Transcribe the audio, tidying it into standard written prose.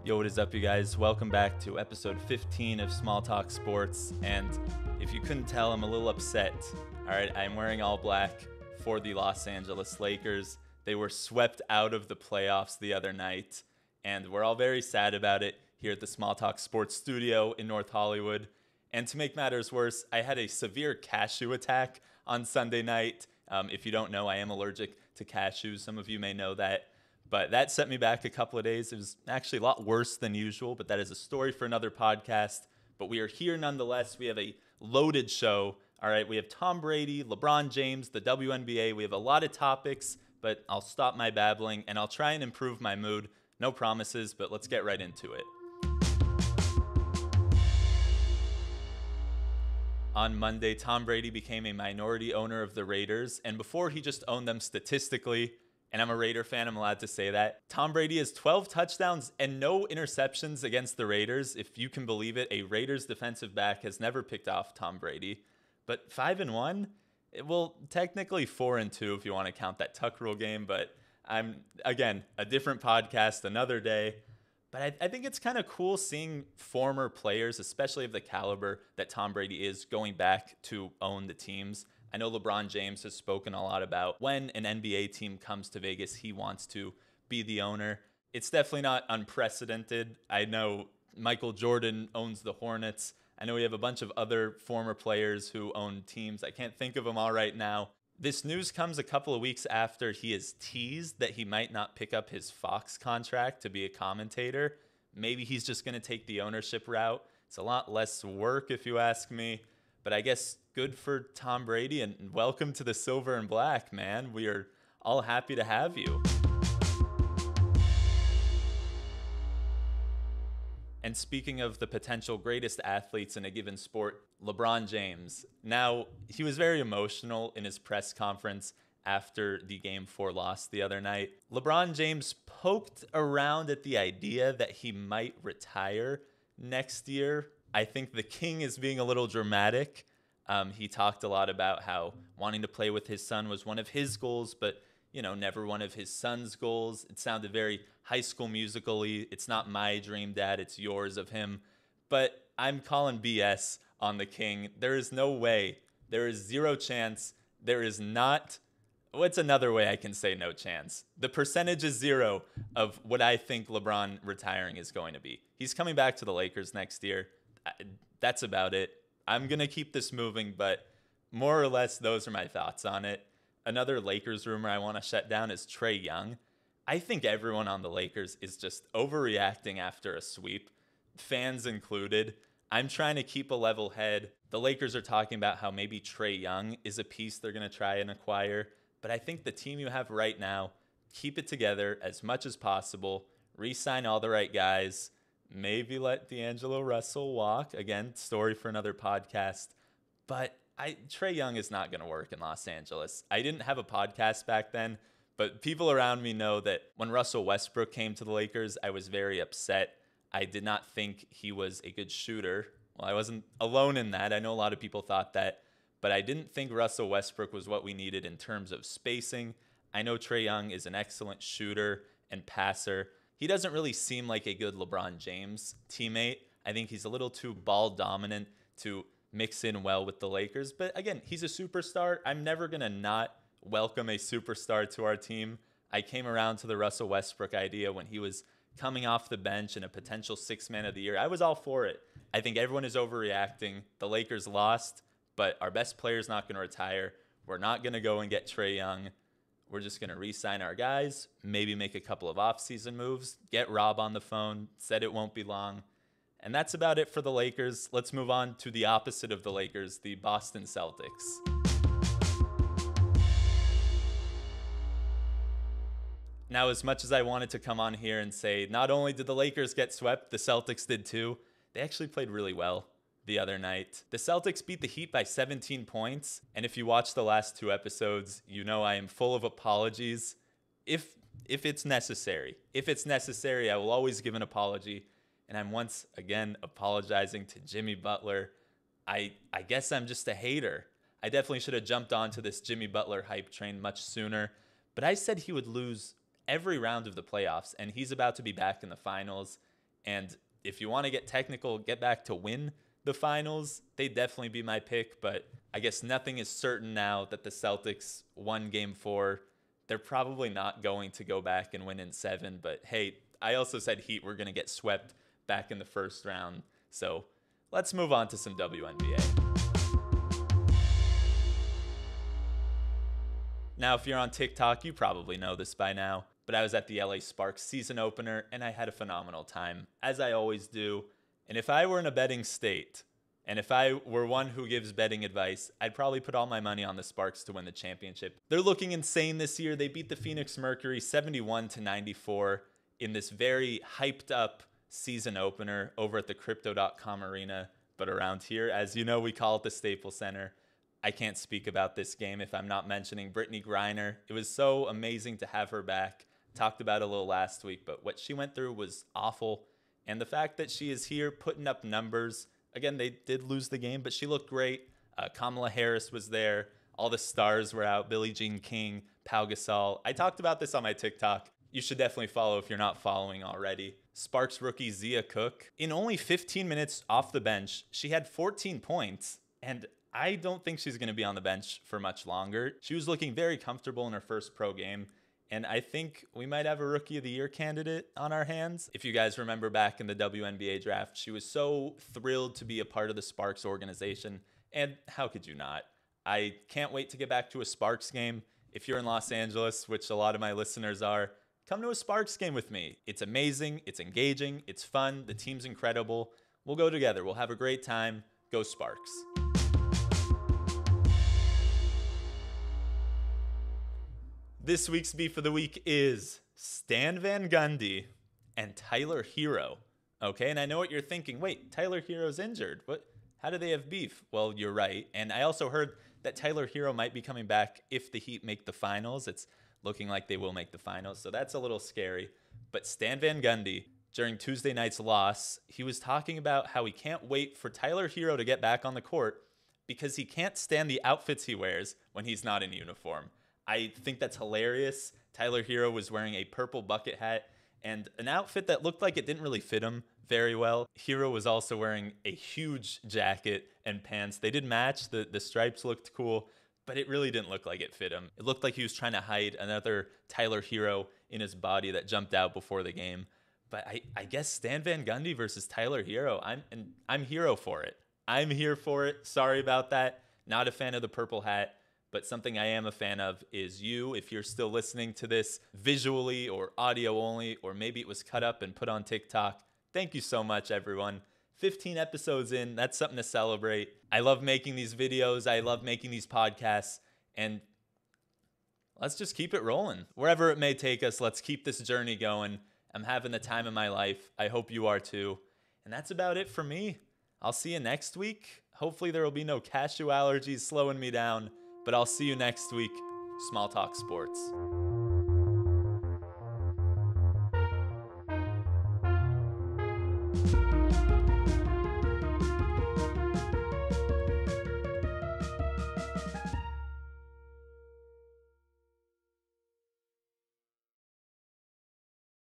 Yo, what is up, you guys? Welcome back to episode 15 of Small Talk Sports. And if you couldn't tell, I'm a little upset. All right, I'm wearing all black for the Los Angeles Lakers. They were swept out of the playoffs the other night, and we're all very sad about it here at the Small Talk Sports studio in North Hollywood. And to make matters worse, I had a severe cashew attack on Sunday night. If you don't know, I am allergic to cashews. Some of you may know that. But that set me back a couple of days. It was actually a lot worse than usual, but that is a story for another podcast. But we are here nonetheless. We have a loaded show. All right, we have Tom Brady, LeBron James, the WNBA. We have a lot of topics, but I'll stop my babbling and I'll try and improve my mood. No promises, but let's get right into it. On Monday, Tom Brady became a minority owner of the Raiders, and before he just owned them statistically, and I'm a Raider fan, I'm allowed to say that. Tom Brady has 12 touchdowns and no interceptions against the Raiders. If you can believe it, a Raiders defensive back has never picked off Tom Brady. But 5-1, well, technically 4-2 if you want to count that Tuck Rule game. But I'm, again, a different podcast, another day. But I think it's kind of cool seeing former players, especially of the caliber that Tom Brady is, going back to own the teams. I know LeBron James has spoken a lot about when an NBA team comes to Vegas, he wants to be the owner. It's definitely not unprecedented. I know Michael Jordan owns the Hornets. I know we have a bunch of other former players who own teams. I can't think of them all right now. This news comes a couple of weeks after he has teased that he might not pick up his Fox contract to be a commentator. Maybe he's just going to take the ownership route. It's a lot less work if you ask me. But I guess good for Tom Brady, and welcome to the silver and black, man. We are all happy to have you. And speaking of the potential greatest athletes in a given sport, LeBron James. Now, he was very emotional in his press conference after the Game 4 loss the other night. LeBron James poked around at the idea that he might retire next year. I think the king is being a little dramatic. He talked a lot about how wanting to play with his son was one of his goals, but, never one of his son's goals. It sounded very High School Musical-y. It's not my dream, Dad. It's yours of him. But I'm calling BS on the king. There is no way. There is zero chance. There is not. What's another way I can say no chance? The percentage is zero of what I think LeBron retiring is going to be. He's coming back to the Lakers next year. That's about it. I'm going to keep this moving, but more or less, those are my thoughts on it. Another Lakers rumor I want to shut down is Trae Young. I think everyone on the Lakers is just overreacting after a sweep, fans included. I'm trying to keep a level head. The Lakers are talking about how maybe Trae Young is a piece they're going to try and acquire, but I think the team you have right now, keep it together as much as possible, re-sign all the right guys, maybe let D'Angelo Russell walk. Again, story for another podcast. But Trae Young is not going to work in Los Angeles. I didn't have a podcast back then, but people around me know that when Russell Westbrook came to the Lakers, I was very upset. I did not think he was a good shooter. Well, I wasn't alone in that. I know a lot of people thought that, but I didn't think Russell Westbrook was what we needed in terms of spacing. I know Trae Young is an excellent shooter and passer. He doesn't really seem like a good LeBron James teammate. I think he's a little too ball dominant to mix in well with the Lakers. But again, he's a superstar. I'm never going to not welcome a superstar to our team. I came around to the Russell Westbrook idea when he was coming off the bench and a potential sixth man of the year. I was all for it. I think everyone is overreacting. The Lakers lost, but our best player is not going to retire. We're not going to go and get Trae Young. We're just going to re-sign our guys, maybe make a couple of off-season moves, get Rob on the phone, said it won't be long. And that's about it for the Lakers. Let's move on to the opposite of the Lakers, the Boston Celtics. Now, as much as I wanted to come on here and say, not only did the Lakers get swept, the Celtics did too. They actually played really well the other night. The Celtics beat the Heat by 17 points. And if you watch the last two episodes, you know I am full of apologies. If it's necessary. If it's necessary, I will always give an apology. And I'm once again apologizing to Jimmy Butler. I guess I'm just a hater. I definitely should have jumped onto this Jimmy Butler hype train much sooner. But I said he would lose every round of the playoffs, and he's about to be back in the finals. And if you want to get technical, get back to win the finals, they'd definitely be my pick. But I guess nothing is certain now that the Celtics won game 4. They're probably not going to go back and win in 7. But hey, I also said Heat were going to get swept back in the first round. So let's move on to some WNBA. Now, if you're on TikTok, you probably know this by now, but I was at the LA Sparks season opener and I had a phenomenal time, as I always do. And if I were in a betting state, and if I were one who gives betting advice, I'd probably put all my money on the Sparks to win the championship. They're looking insane this year. They beat the Phoenix Mercury 71-94 in this very hyped up season opener over at the Crypto.com arena. But around here, as you know, we call it the Staples Center. I can't speak about this game if I'm not mentioning Brittany Griner. It was so amazing to have her back. Talked about it a little last week, but what she went through was awful. And the fact that she is here putting up numbers, again, they did lose the game, but she looked great. Kamala Harris was there. All the stars were out. Billie Jean King, Pau Gasol. I talked about this on my TikTok. You should definitely follow if you're not following already. Sparks rookie Zia Cook. In only 15 minutes off the bench, she had 14 points. And I don't think she's going to be on the bench for much longer. She was looking very comfortable in her first pro game. And I think we might have a Rookie of the Year candidate on our hands. If you guys remember back in the WNBA draft, she was so thrilled to be a part of the Sparks organization. And how could you not? I can't wait to get back to a Sparks game. If you're in Los Angeles, which a lot of my listeners are, come to a Sparks game with me. It's amazing. It's engaging. It's fun. The team's incredible. We'll go together. We'll have a great time. Go Sparks. This week's Beef of the Week is Stan Van Gundy and Tyler Hero. Okay, and I know what you're thinking. Wait, Tyler Hero's injured. What? How do they have beef? Well, you're right. And I also heard that Tyler Hero might be coming back if the Heat make the finals. It's looking like they will make the finals, so that's a little scary. But Stan Van Gundy, during Tuesday night's loss, he was talking about how he can't wait for Tyler Hero to get back on the court because he can't stand the outfits he wears when he's not in uniform. I think that's hilarious. Tyler Hero was wearing a purple bucket hat and an outfit that looked like it didn't really fit him very well. Hero was also wearing a huge jacket and pants. They did match. The stripes looked cool, but it really didn't look like it fit him. It looked like he was trying to hide another Tyler Hero in his body that jumped out before the game. But I guess Stan Van Gundy versus Tyler Hero, I'm Hero for it. I'm here for it. Sorry about that. Not a fan of the purple hat. But something I am a fan of is you, if you're still listening to this visually or audio only, or maybe it was cut up and put on TikTok. Thank you so much, everyone. 15 episodes in, that's something to celebrate. I love making these videos. I love making these podcasts. And let's just keep it rolling. Wherever it may take us, let's keep this journey going. I'm having the time of my life. I hope you are too. And that's about it for me. I'll see you next week. Hopefully there will be no cashew allergies slowing me down. But I'll see you next week. Small Talk Sports.